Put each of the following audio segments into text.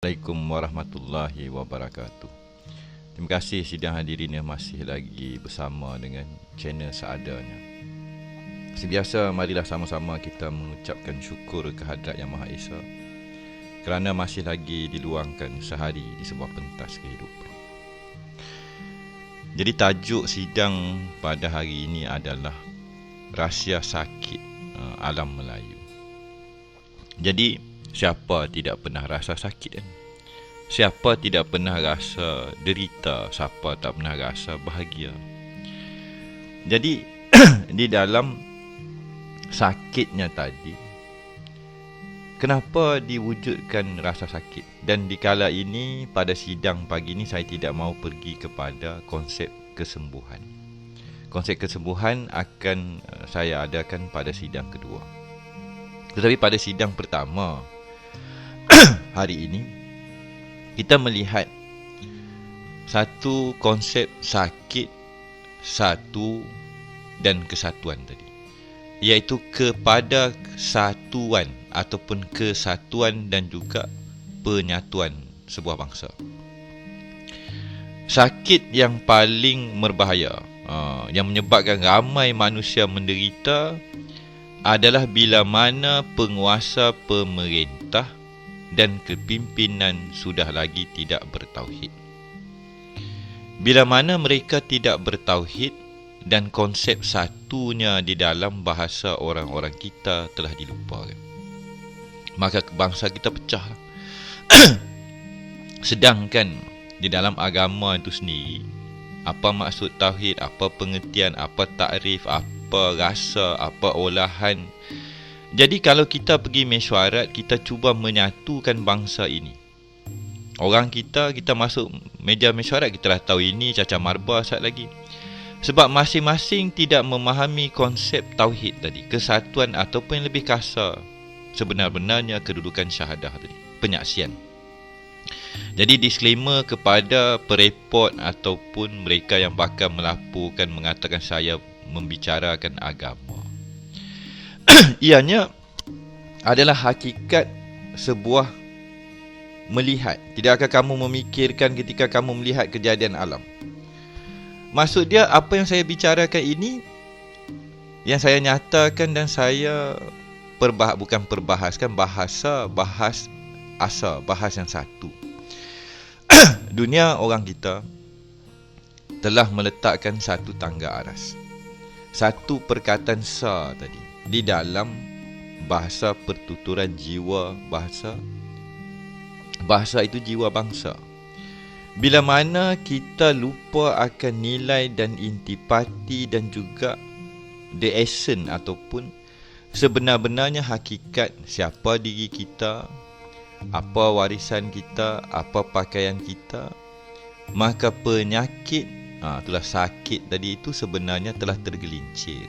Assalamualaikum warahmatullahi wabarakatuh. Terima kasih sidang hadirin yang masih lagi bersama dengan channel seadanya. Seperti biasa, marilah sama-sama kita mengucapkan syukur kehadrat Yang Maha Esa kerana masih lagi diluangkan sehari di sebuah pentas kehidupan. Jadi tajuk sidang pada hari ini adalah Rahsia Sakit Alam Melayu. Jadi siapa tidak pernah rasa sakit kan? Siapa tidak pernah rasa derita? Siapa tak pernah rasa bahagia? Jadi di dalam sakitnya tadi, kenapa diwujudkan rasa sakit? Dan di kala ini, pada sidang pagi ini, saya tidak mahu pergi kepada konsep kesembuhan. Konsep kesembuhan akan saya adakan pada sidang kedua. Tetapi pada sidang pertama hari ini, kita melihat satu konsep sakit, satu dan kesatuan tadi, iaitu kepada satuan ataupun kesatuan dan juga penyatuan sebuah bangsa. Sakit yang paling berbahaya, yang menyebabkan ramai manusia menderita, adalah bila mana penguasa pemerintah dan kepimpinan sudah lagi tidak bertauhid. Bila mana mereka tidak bertauhid dan konsep satunya di dalam bahasa orang-orang kita telah dilupakan, maka bangsa kita pecah. Sedangkan di dalam agama itu sendiri, apa maksud tauhid, apa pengertian, apa takrif, apa rasa, apa olahan. Jadi kalau kita pergi mesyuarat, kita cuba menyatukan bangsa ini. Orang kita masuk meja mesyuarat, kita dah tahu ini cacar marba sat lagi. Sebab masing-masing tidak memahami konsep tauhid tadi, kesatuan ataupun yang lebih kasar, sebenar-benarnya kedudukan syahadah tadi, penyaksian. Jadi disclaimer kepada perepot ataupun mereka yang bakal melaporkan mengatakan saya membicarakan agama. Ianya adalah hakikat sebuah melihat. Tidakkah kamu memikirkan ketika kamu melihat kejadian alam? Maksud dia, apa yang saya bicarakan ini, yang saya nyatakan dan saya bahas yang satu. Dunia orang kita telah meletakkan satu tangga aras, satu perkataan sa tadi di dalam bahasa pertuturan jiwa bahasa. Bahasa itu jiwa bangsa. Bila mana kita lupa akan nilai dan intipati dan juga the essence ataupun sebenar-benarnya hakikat siapa diri kita, apa warisan kita, apa pakaian kita, maka penyakit, itulah sakit tadi itu sebenarnya telah tergelincir.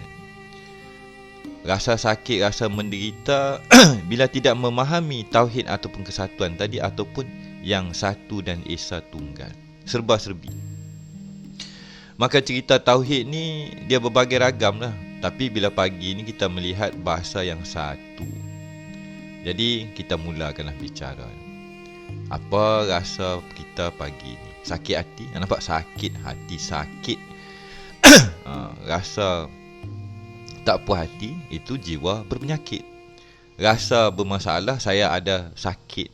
Rasa sakit, rasa menderita bila tidak memahami tauhid ataupun kesatuan tadi, ataupun yang satu dan esa tunggal, serba-serbi. Maka cerita tauhid ni dia berbagai ragam lah. Tapi bila pagi ni kita melihat bahasa yang satu. Jadi kita mulakanlah bicara. Apa rasa kita pagi ni? Sakit hati, nampak sakit hati, sakit rasa tak puas hati, itu jiwa berpenyakit. Rasa bermasalah, saya ada sakit.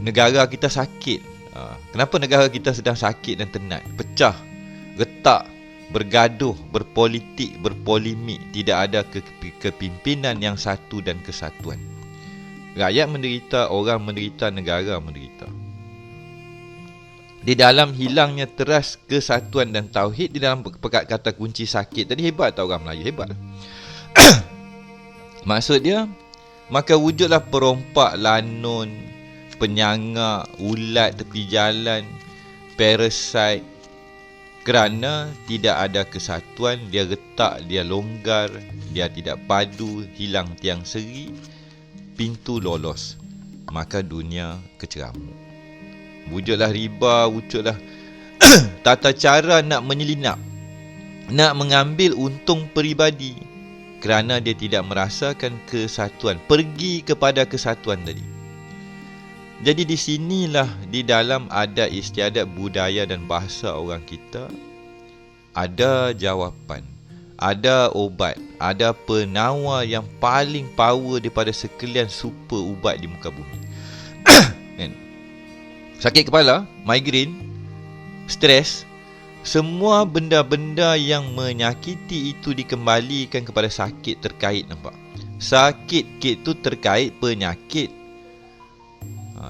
Negara kita sakit. Kenapa negara kita sedang sakit dan tenat? Pecah, retak, bergaduh, berpolitik, berpolemik. Tidak ada kepimpinan yang satu dan kesatuan. Rakyat menderita, orang menderita, negara menderita. Di dalam hilangnya teras kesatuan dan tauhid, di dalam pekat kata kunci sakit tadi, hebat tak orang Melayu? Hebat. Maksud dia, maka wujudlah perompak, lanun, penyangak, ulat tepi jalan, parasite. Kerana tidak ada kesatuan, dia retak, dia longgar, dia tidak padu, hilang tiang seri, pintu lolos. Maka dunia keceramuk. Wujudlah riba, wujudlah tata cara nak menyelinap, nak mengambil untung peribadi. kerana dia tidak merasakan kesatuan, pergi kepada kesatuan tadi. Jadi di sinilah, di dalam adat istiadat budaya dan bahasa orang kita, ada jawapan, ada obat, ada penawar yang paling power daripada sekalian super ubat di muka bumi. Kan? Sakit kepala, migraine, stres, semua benda-benda yang menyakiti itu dikembalikan kepada sakit terkait, nampak? Sakit itu terkait penyakit.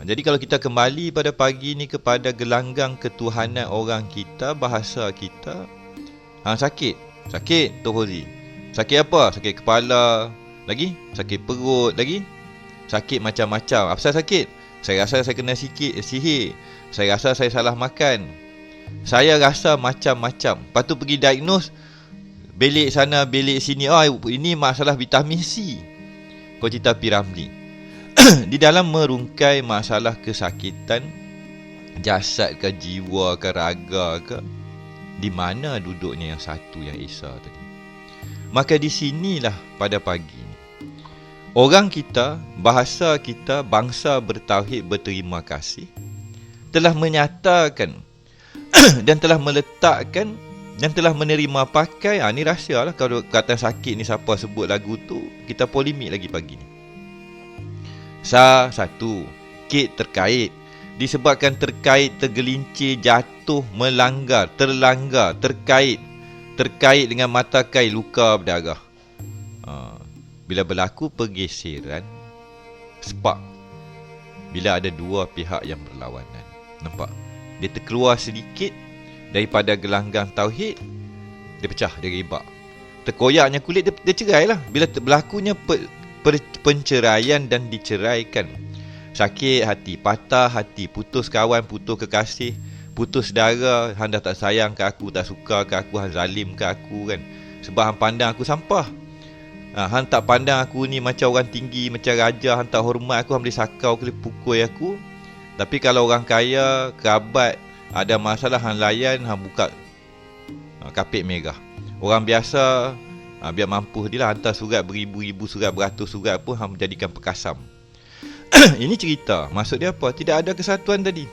Jadi kalau kita kembali pada pagi ni kepada gelanggang ketuhanan orang kita, bahasa kita, sakit. Sakit, Tok Fauzi. Sakit apa? Sakit kepala. Lagi? Sakit perut. Lagi? Sakit macam-macam. Apa sakit? Saya rasa saya kena sihir. Saya rasa saya salah makan. Saya rasa macam-macam. Lepas tu pergi diagnose, belik sana, belik sini. Ini masalah vitamin C. Kau cerita Piramli. Di dalam merungkai masalah kesakitan jasad ke, jiwa ke, raga ke, di mana duduknya yang satu, yang Esa tadi. Maka di sinilah pada pagi ni, orang kita, bahasa kita, bangsa bertauhid berterima kasih telah menyatakan dan telah meletakkan dan telah menerima pakai. Ni rahsia lah. Kalau kata sakit ni siapa sebut lagu tu, kita polemik lagi pagi ni. Satu, kit terkait. Disebabkan terkait, tergelincir, jatuh, melanggar, terlanggar, terkait dengan mata kai, luka berdarah. Bila berlaku pergeseran, spark, bila ada dua pihak yang berlawanan, nampak? Dia terkeluar sedikit daripada gelanggang tauhid, dia pecah, dia ribak. Terkoyaknya kulit, dia cerai lah. Bila berlakunya penceraian dan diceraikan, sakit hati, patah hati, putus kawan, putus kekasih, putus saudara, hang dah tak sayang ke aku, tak suka ke aku, hang zalim ke aku kan, sebab hang pandang aku sampah. Hang tak pandang aku ni macam orang tinggi, macam raja, hang tak hormat aku, hang boleh sakau, boleh pukul aku. Tapi kalau orang kaya, kerabat ada masalah, hang layan, hang buka kapit merah. Orang biasa, biar mampu dia lah, hantar surat beribu-ribu surat, beratus surat pun hang menjadikan pekasam. Ini cerita, maksud dia apa? Tidak ada kesatuan tadi.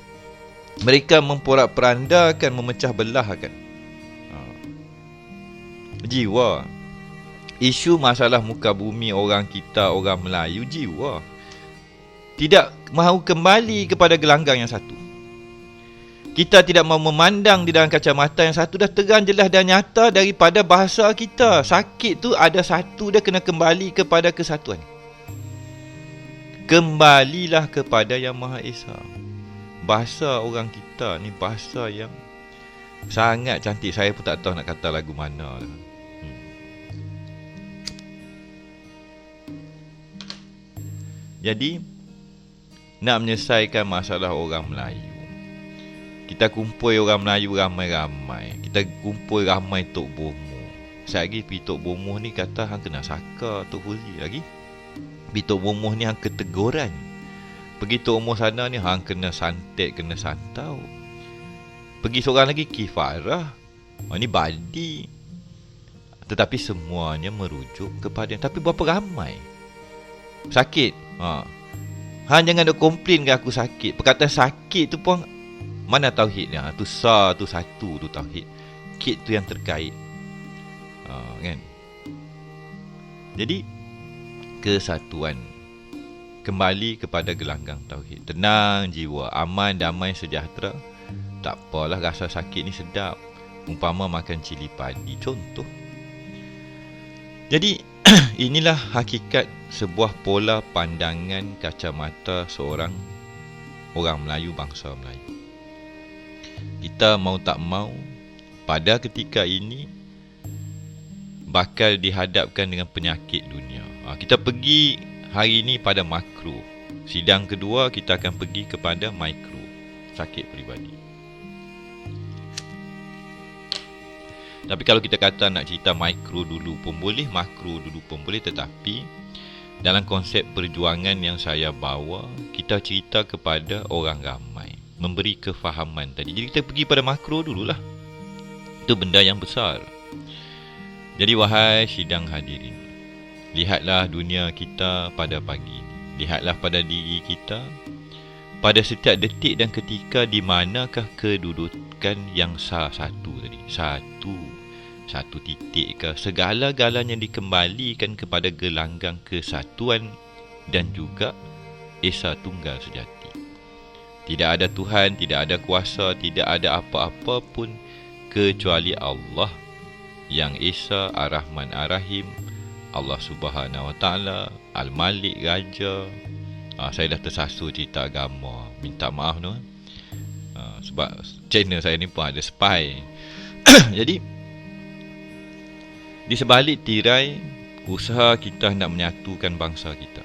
Mereka memporak-perandakan, memecah belahkan jiwa. Isu masalah muka bumi orang kita, orang Melayu, jiwa. Tidak mahu kembali kepada gelanggang yang satu. Kita tidak mahu memandang di dalam kacamata yang satu, dah terang jelas dan nyata daripada bahasa kita. Sakit tu ada satu, dia kena kembali kepada kesatuan. Kembalilah kepada Yang Maha Esa. Bahasa orang kita ni bahasa yang sangat cantik. Saya pun tak tahu nak kata lagu mana. Jadi, nak menyelesaikan masalah orang Melayu, kita kumpul orang Melayu ramai-ramai. Kita kumpul ramai Tok Bomo. Sekali pergi Tok Bomo ni kata hang kena saka Tok Fauzi lagi. Pergi Tok Bomo ni hang keteguran. Pergi Tok Bomo sana ni hang kena santet, kena santau. Pergi seorang lagi kifarah. Ni badi. Tetapi semuanya merujuk kepada, tapi berapa ramai sakit. Hang jangan nak komplain ke aku sakit. Perkataan sakit tu pun mana tauhidnya? Tu tu satu tu tauhid. Kit tu yang terkait. Kan? Jadi kesatuan, kembali kepada gelanggang tauhid. Tenang jiwa, aman, damai, sejahtera. Tak apalah rasa sakit ni sedap. Umpama makan cili padi contoh. Jadi inilah hakikat sebuah pola pandangan kacamata seorang orang Melayu, bangsa Melayu. Kita mau tak mau, pada ketika ini bakal dihadapkan dengan penyakit dunia. Kita pergi hari ini pada makro. Sidang kedua kita akan pergi kepada mikro, sakit peribadi. Tapi kalau kita kata nak cerita mikro dulu pun boleh, makro dulu pun boleh. Tetapi dalam konsep perjuangan yang saya bawa, kita cerita kepada orang ramai, memberi kefahaman tadi. Jadi kita pergi pada makro dululah. Itu benda yang besar. Jadi wahai sidang hadirin, lihatlah dunia kita pada pagi ini. Lihatlah pada diri kita. pada setiap detik dan ketika di manakah kedudukan yang satu tadi. Satu titik ke segala-galanya dikembalikan kepada gelanggang kesatuan dan juga Esa Tunggal Sejati. Tidak ada Tuhan, tidak ada kuasa, tidak ada apa-apa pun kecuali Allah yang Esa Ar-Rahman Ar-Rahim, Allah Subhanahu Wa Taala, Al-Malik Raja. Saya dah tersasul cerita agama, minta maaf tu. Sebab channel saya ni pun ada spy. Jadi di sebalik tirai usaha kita nak menyatukan bangsa kita,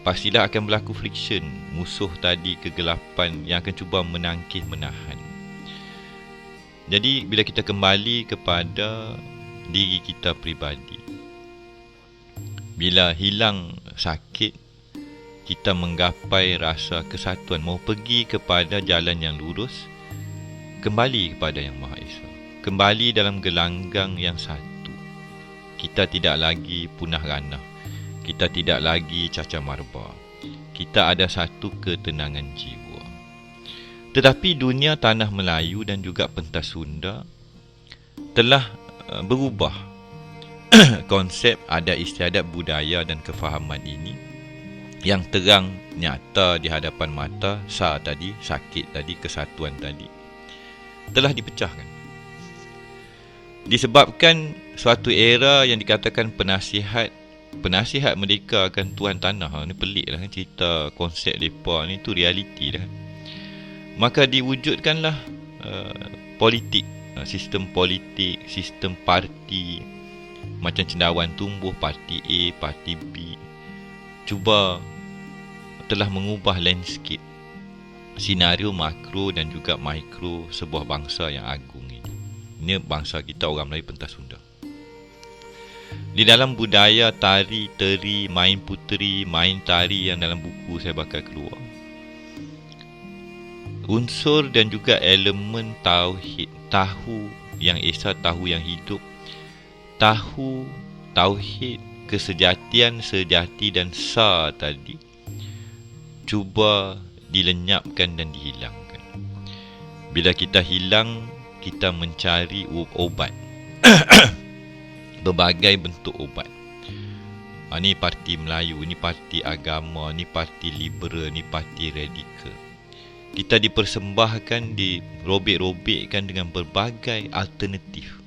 pastilah akan berlaku friction, musuh tadi kegelapan yang akan cuba menangkis menahan. Jadi bila kita kembali kepada diri kita peribadi, bila hilang sakit, kita menggapai rasa kesatuan, mau pergi kepada jalan yang lurus, kembali kepada Yang Maha Esa, kembali dalam gelanggang yang satu. Kita tidak lagi punah ranah, kita tidak lagi cacar marba, kita ada satu ketenangan jiwa. Tetapi dunia tanah Melayu dan juga pentas Sunda telah berubah. Konsep adat istiadat budaya dan kefahaman ini yang terang nyata di hadapan mata, tadi, sakit tadi, kesatuan tadi, telah dipecahkan. Disebabkan suatu era yang dikatakan penasihat mereka akan tuan tanah. Ni pelik lah kan, cerita konsep mereka ni tu realiti dah. Maka diwujudkanlah politik, sistem politik, sistem parti, macam cendawan tumbuh, parti A, parti B, cuba telah mengubah landscape, senario makro dan juga mikro sebuah bangsa yang agung ini. Ini bangsa kita, orang Melayu pentas Sunda. Di dalam budaya tari, teri, main puteri, main tari yang dalam buku saya bakal keluar, unsur dan juga elemen tauhid, tahu yang esa, tahu yang hidup, tahu tauhid, kesejatian, sejati dan sa tadi cuba dilenyapkan dan dihilangkan. Bila kita hilang, kita mencari obat. Berbagai bentuk obat. Ni parti Melayu, ni parti agama, ni parti liberal, ni parti radikal. Kita dipersembahkan, dirobek-robekkan dengan berbagai alternatif.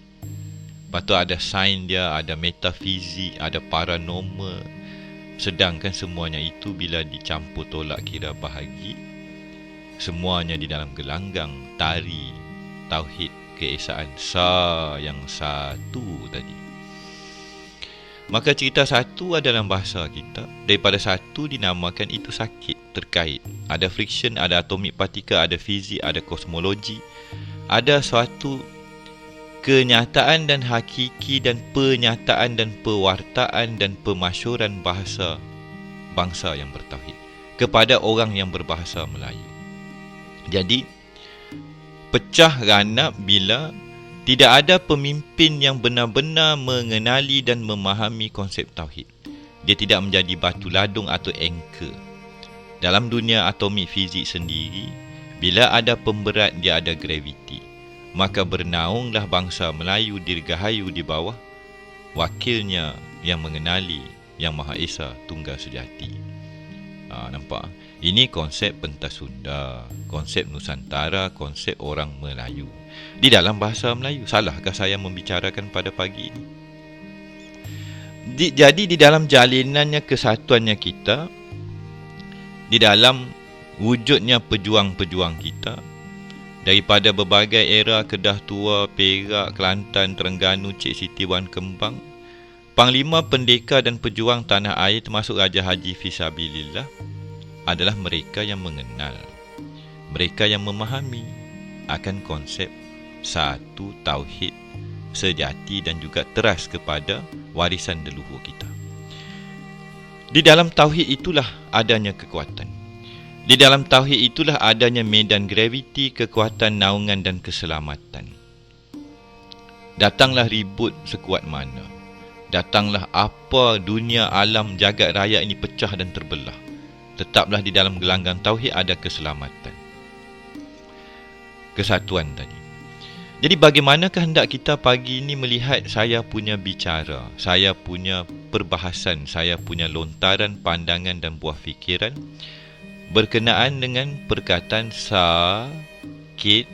Lepas tu ada sains dia, ada metafizik, ada paranormal. Sedangkan semuanya itu bila dicampur tolak kira bahagi, semuanya di dalam gelanggang tari tauhid keesaan sa yang satu tadi. Maka cerita satu adalah bahasa kita. Daripada satu dinamakan itu sakit, terkait. Ada friction, ada atomik partikel, ada fizik, ada kosmologi. Ada suatu kenyataan dan hakiki dan penyataan dan pewartaan dan pemasyuran bahasa bangsa yang bertauhid kepada orang yang berbahasa Melayu. Jadi pecah ranap bila tidak ada pemimpin yang benar-benar mengenali dan memahami konsep tauhid. Dia tidak menjadi batu ladung atau anchor. Dalam dunia atomik fizik sendiri, bila ada pemberat dia ada graviti. Maka bernaunglah bangsa Melayu dirgahayu di bawah wakilnya yang mengenali Yang Maha Esa Tunggal Sejati. Nampak? Ini konsep pentas Sunda, konsep Nusantara, konsep orang Melayu di dalam bahasa Melayu. Salahkah saya membicarakan pada pagi ini? Jadi di dalam jalinannya kesatuannya kita, di dalam wujudnya pejuang-pejuang kita, daripada berbagai era Kedah Tua, Perak, Kelantan, Terengganu, Cik Siti, Wan Kembang, Panglima Pendekar dan pejuang tanah air termasuk Raja Haji Fisabilillah adalah mereka yang mengenal, mereka yang memahami akan konsep satu tauhid sejati dan juga teras kepada warisan leluhur kita. Di dalam tauhid itulah adanya kekuatan. Di dalam tauhid itulah adanya medan graviti, kekuatan naungan dan keselamatan. Datanglah ribut sekuat mana, datanglah apa dunia alam jagat raya ini pecah dan terbelah, tetaplah di dalam gelanggang tauhid ada keselamatan, kesatuan tadi. Jadi bagaimanakah hendak kita pagi ini melihat saya punya bicara, saya punya perbahasan, saya punya lontaran pandangan dan buah fikiran berkenaan dengan perkataan sakit,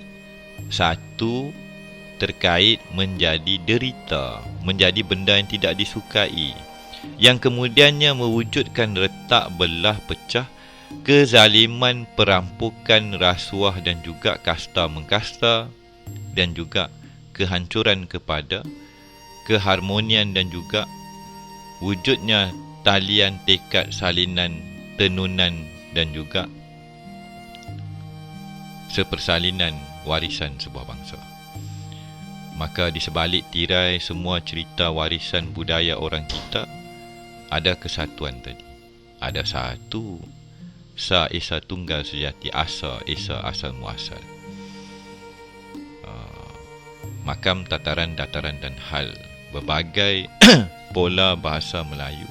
satu, terkait menjadi derita, menjadi benda yang tidak disukai, yang kemudiannya mewujudkan retak, belah, pecah, kezaliman, perampokan, rasuah dan juga kasta mengkasta, dan juga kehancuran kepada keharmonian dan juga wujudnya talian tekad salinan, tenunan dan juga sepersalinan warisan sebuah bangsa. Maka di sebalik tirai semua cerita warisan budaya orang kita, ada kesatuan tadi. Ada satu, Sa Esa Tunggal Sejati, Asa Esa Asal Muasal. Makam, tataran, dataran dan hal, berbagai pola bahasa Melayu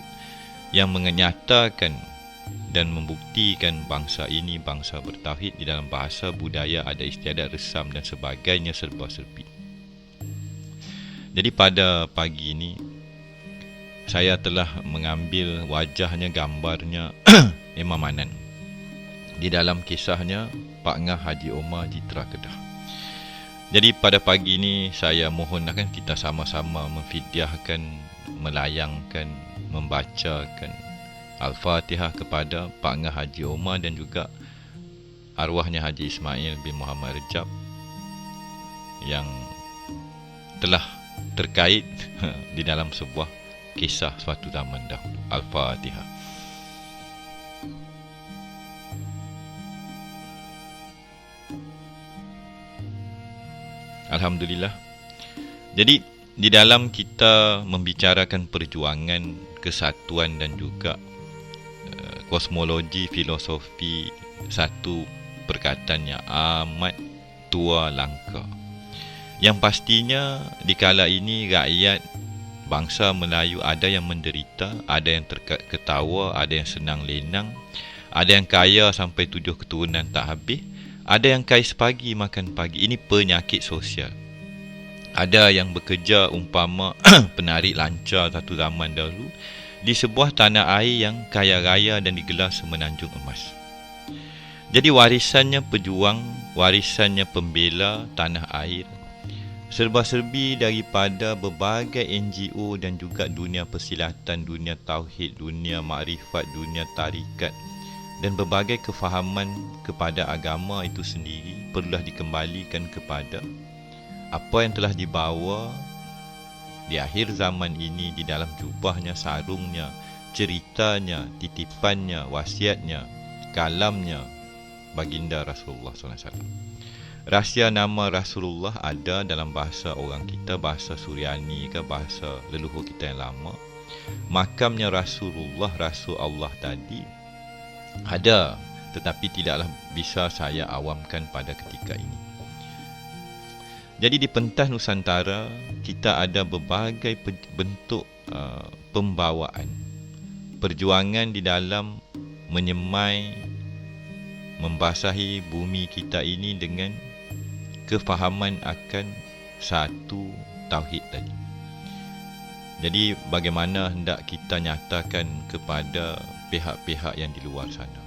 yang menyatakan dan membuktikan bangsa ini bangsa bertauhid di dalam bahasa, budaya, ada istiadat, resam dan sebagainya serba serbi. Jadi pada pagi ini saya telah mengambil wajahnya, gambarnya Imam Manan di dalam kisahnya Pak Ngah Haji Omar Jitra Kedah. Jadi pada pagi ini saya mohonkan kita sama-sama memfidyahkan, melayangkan, membacakan Al-Fatihah kepada Pak Ngah Haji Omar dan juga arwahnya Haji Ismail bin Muhammad Rejab yang telah terkait di dalam sebuah kisah suatu zaman dahulu. Al-Fatihah. Alhamdulillah. Jadi di dalam kita membicarakan perjuangan, kesatuan dan juga kosmologi, filosofi, satu perkataan yang amat tua langka, yang pastinya di kala ini rakyat bangsa Melayu ada yang menderita, ada yang terketawa, ada yang senang lenang, ada yang kaya sampai 7 keturunan tak habis, ada yang kais pagi makan pagi. Ini penyakit sosial. Ada yang bekerja umpama penarik lancar satu zaman dahulu di sebuah tanah air yang kaya raya dan digelar semenanjung emas. Jadi warisannya pejuang, warisannya pembela tanah air, serba-serbi daripada berbagai NGO dan juga dunia persilatan, dunia tauhid, dunia makrifat, dunia tarikat dan berbagai kefahaman kepada agama itu sendiri perlulah dikembalikan kepada apa yang telah dibawa di akhir zaman ini di dalam jubahnya, sarungnya, ceritanya, titipannya, wasiatnya, kalamnya baginda Rasulullah SAW. Rahsia nama Rasulullah ada dalam bahasa orang kita, bahasa Suryani ke bahasa leluhur kita yang lama. Makamnya Rasulullah, Rasul Allah tadi ada, tetapi tidaklah bisa saya awamkan pada ketika ini. Jadi di pentas Nusantara kita ada berbagai bentuk pembawaan, perjuangan di dalam menyemai, membasahi bumi kita ini dengan kefahaman akan satu tauhid tadi. Jadi bagaimana hendak kita nyatakan kepada pihak-pihak yang di luar sana.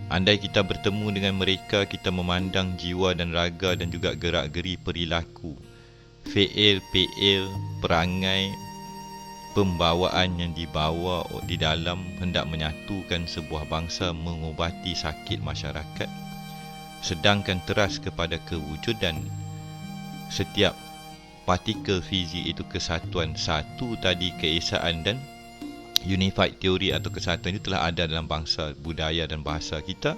Andai kita bertemu dengan mereka, kita memandang jiwa dan raga dan juga gerak-geri perilaku, fi'il, perangai, pembawaan yang dibawa di dalam hendak menyatukan sebuah bangsa, mengubati sakit masyarakat, sedangkan teras kepada kewujudan setiap partikel fizik itu kesatuan satu tadi, keesaan dan unified theory atau kesatuan itu telah ada dalam bangsa, budaya dan bahasa kita.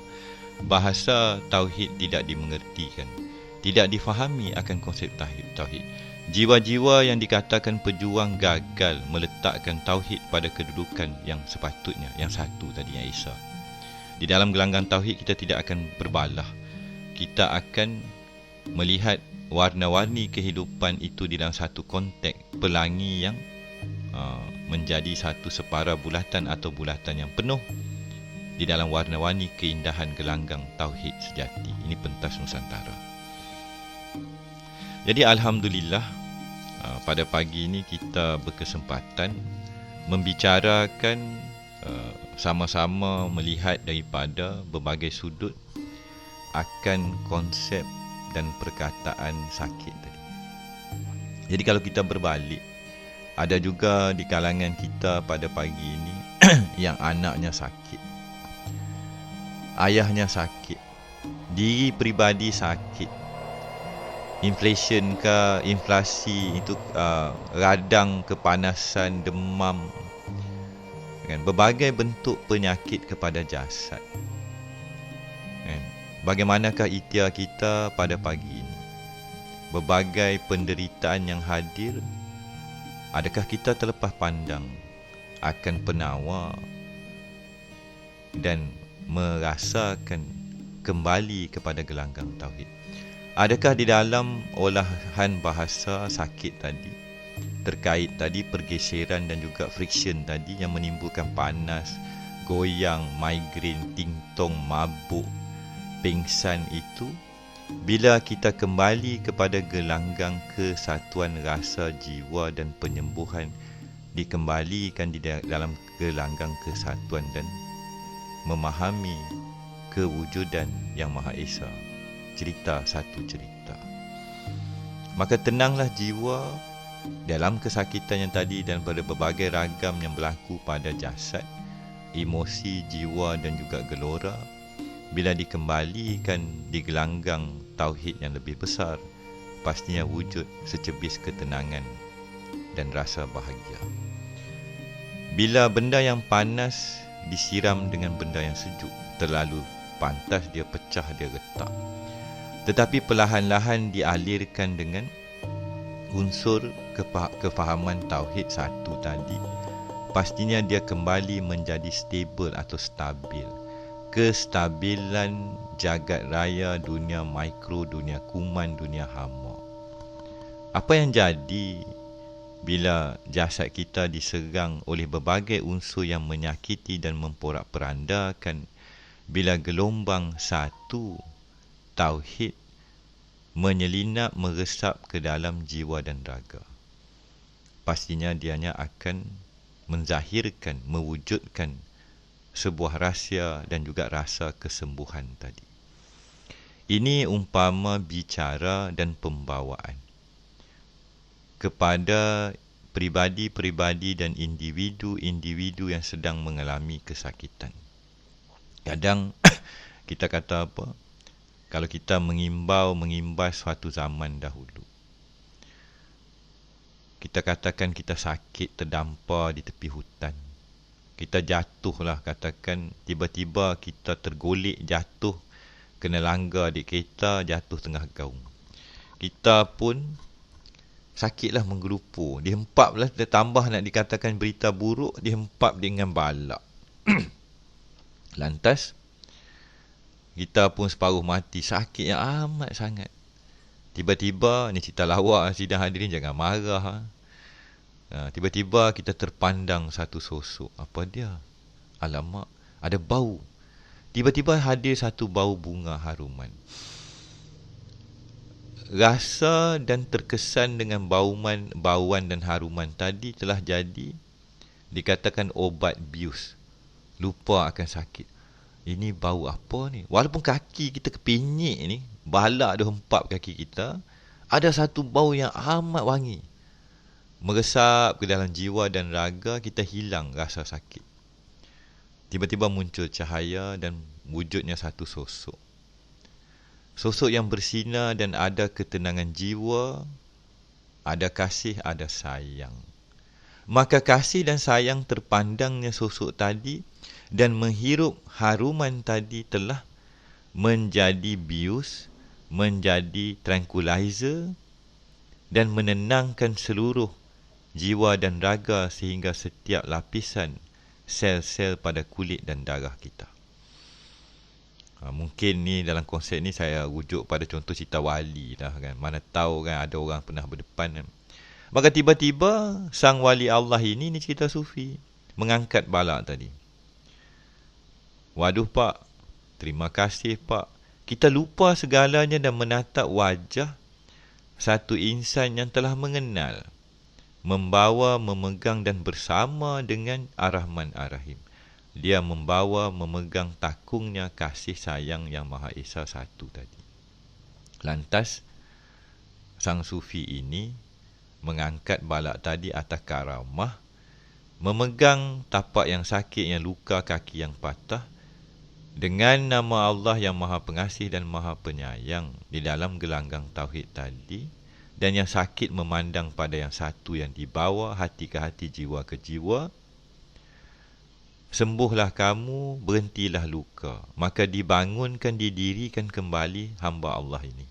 Bahasa tauhid tidak dimengertikan, tidak difahami akan konsep tauhid. Jiwa-jiwa yang dikatakan pejuang gagal meletakkan tauhid pada kedudukan yang sepatutnya, yang satu tadi, yang Esa. Di dalam gelanggang tauhid kita tidak akan berbalah. Kita akan melihat warna-warni kehidupan itu di dalam satu konteks pelangi yang menjadi satu separa bulatan atau bulatan yang penuh di dalam warna-warni keindahan gelanggang tauhid sejati. Ini pentas Nusantara. Jadi alhamdulillah, pada pagi ini kita berkesempatan membicarakan, sama-sama melihat daripada berbagai sudut akan konsep dan perkataan sakit tadi. Jadi kalau kita berbalik, ada juga di kalangan kita pada pagi ini yang anaknya sakit, ayahnya sakit, diri peribadi sakit, inflasi itu, radang, kepanasan, demam, kan, berbagai bentuk penyakit kepada jasad, kan. Bagaimanakah ikhtiar kita pada pagi ini? Berbagai penderitaan yang hadir, adakah kita terlepas pandang akan penawar dan merasakan kembali kepada gelanggang tauhid? Adakah di dalam olahan bahasa sakit tadi, terkait tadi pergeseran dan juga friction tadi yang menimbulkan panas, goyang, migrain, tingtong, mabuk, pingsan itu, bila kita kembali kepada gelanggang kesatuan rasa jiwa dan penyembuhan, dikembalikan di dalam gelanggang kesatuan dan memahami kewujudan Yang Maha Esa, cerita satu cerita, maka tenanglah jiwa dalam kesakitan yang tadi dan pada berbagai ragam yang berlaku pada jasad, emosi, jiwa dan juga gelora. Bila dikembalikan di gelanggang tauhid yang lebih besar, pastinya wujud secebis ketenangan dan rasa bahagia. Bila benda yang panas disiram dengan benda yang sejuk, terlalu pantas dia pecah, dia retak. Tetapi perlahan-lahan dialirkan dengan unsur kefahaman tauhid satu tadi, pastinya dia kembali menjadi stable atau stabil. Kestabilan jagat raya, dunia mikro, dunia kuman, dunia hama. Apa yang jadi bila jasad kita diserang oleh berbagai unsur yang menyakiti dan memporak-perandakan, bila gelombang satu tauhid menyelinap, meresap ke dalam jiwa dan raga? Pastinya dianya akan menzahirkan, mewujudkan sebuah rahsia dan juga rasa kesembuhan tadi. Ini umpama bicara dan pembawaan kepada peribadi-peribadi dan individu-individu yang sedang mengalami kesakitan. Kadang kita kata apa? Kalau kita mengimbas suatu zaman dahulu, kita katakan kita sakit terdampar di tepi hutan. Kita jatuhlah, katakan tiba-tiba kita tergolek jatuh, kena langgar di kereta, jatuh tengah gaung. Kita pun sakitlah menggelupur. Dihempaplah, tambah nak dikatakan berita buruk, dihempap dengan balak. Lantas kita pun separuh mati, sakit yang amat sangat. Tiba-tiba, ni cerita lawak sidang hadirin, jangan marah. Tiba-tiba kita terpandang satu sosok. Apa dia? Alamak, ada bau. Tiba-tiba hadir satu bau bunga haruman. Rasa dan terkesan dengan bauan dan haruman tadi telah jadi dikatakan obat bius. Lupa akan sakit. Ini bau apa ni? Walaupun kaki kita kepinyik ni, balak dia hempap kaki kita, ada satu bau yang amat wangi meresap ke dalam jiwa dan raga, kita hilang rasa sakit. Tiba-tiba muncul cahaya dan wujudnya satu sosok. Sosok yang bersinar dan ada ketenangan jiwa, ada kasih, ada sayang. Maka kasih dan sayang terpandangnya sosok tadi dan menghirup haruman tadi telah menjadi bius, menjadi tranquilizer dan menenangkan seluruh jiwa dan raga sehingga setiap lapisan sel-sel pada kulit dan darah kita. Mungkin ni dalam konsep ni saya rujuk pada contoh cerita wali lah kan. Mana tahu kan ada orang pernah berdepan kan. Maka tiba-tiba sang wali Allah ini, ni cerita sufi, mengangkat balak tadi. Waduh Pak, terima kasih Pak. Kita lupa segalanya dan menatap wajah satu insan yang telah mengenal, membawa, memegang dan bersama dengan Ar-Rahman Ar-Rahim. Dia membawa, memegang takungnya kasih sayang yang Maha Esa satu tadi. Lantas, sang sufi ini mengangkat balak tadi atas karamah, memegang tapak yang sakit, yang luka, kaki yang patah, dengan nama Allah yang Maha Pengasih dan Maha Penyayang di dalam gelanggang tauhid tadi, dan yang sakit memandang pada yang satu yang dibawa, hati ke hati, jiwa ke jiwa. Sembuhlah kamu, berhentilah luka. Maka dibangunkan, didirikan kembali hamba Allah ini.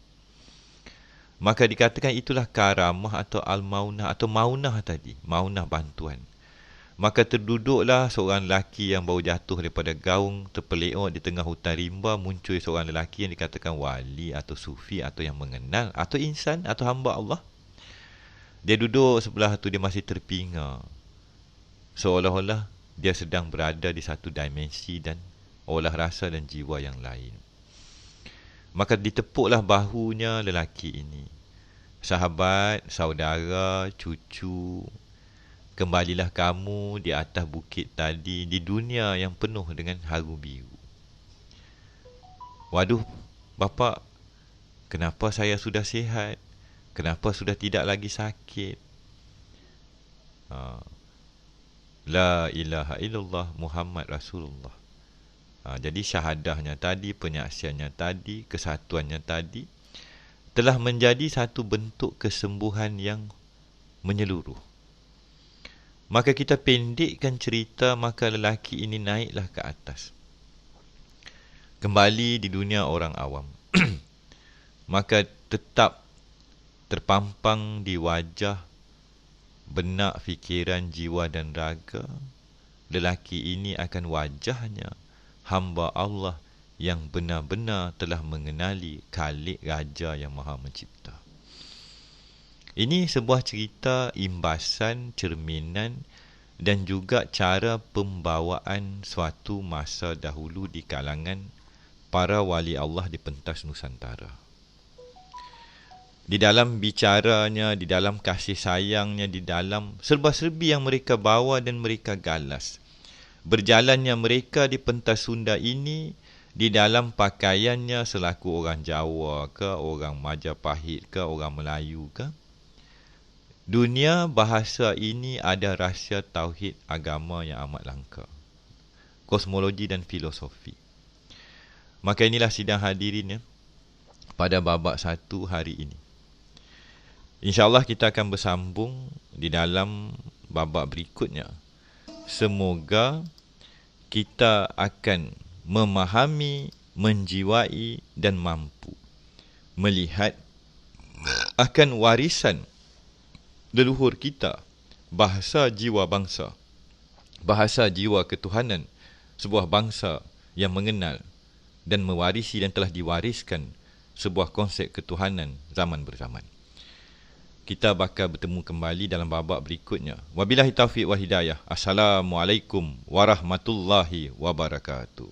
Maka dikatakan itulah karamah atau al-maunah atau maunah tadi, maunah bantuan. Maka terduduklah seorang lelaki yang baru jatuh daripada gaung, terpeleok di tengah hutan rimba, muncul seorang lelaki yang dikatakan wali atau sufi atau yang mengenal atau insan atau hamba Allah. Dia duduk sebelah tu, dia masih terpinga, seolah-olah dia sedang berada di satu dimensi dan olah rasa dan jiwa yang lain. Maka ditepuklah bahunya lelaki ini. Sahabat, saudara, cucu, kembalilah kamu di atas bukit tadi, di dunia yang penuh dengan haru biru. Waduh, Bapa, kenapa saya sudah sihat? Kenapa sudah tidak lagi sakit? La ilaha illallah Muhammad Rasulullah. Jadi syahadahnya tadi, penyaksiannya tadi, kesatuannya tadi telah menjadi satu bentuk kesembuhan yang menyeluruh. Maka kita pendekkan cerita, maka lelaki ini naiklah ke atas, kembali di dunia orang awam. Maka tetap terpampang di wajah, benak, fikiran, jiwa dan raga lelaki ini akan wajahnya hamba Allah yang benar-benar telah mengenali Khalik Raja yang Maha Mencipta. Ini sebuah cerita imbasan, cerminan dan juga cara pembawaan suatu masa dahulu di kalangan para wali Allah di pentas Nusantara. Di dalam bicaranya, di dalam kasih sayangnya, di dalam serba-serbi yang mereka bawa dan mereka galas. Berjalannya mereka di pentas Sunda ini, di dalam pakaiannya selaku orang Jawa ke, orang Majapahit ke, orang Melayu ke, dunia bahasa ini ada rahsia tauhid agama yang amat langka, kosmologi dan filosofi. Maka inilah sidang hadirin ya, pada babak 1 hari ini. InsyaAllah kita akan bersambung di dalam babak berikutnya. Semoga kita akan memahami, menjiwai dan mampu melihat akan warisan leluhur kita, bahasa jiwa bangsa, bahasa jiwa ketuhanan sebuah bangsa yang mengenal dan mewarisi dan telah diwariskan sebuah konsep ketuhanan zaman berzaman. Kita bakal bertemu kembali dalam babak berikutnya. Wabillahi taufiq wal hidayah. Assalamualaikum warahmatullahi wabarakatuh.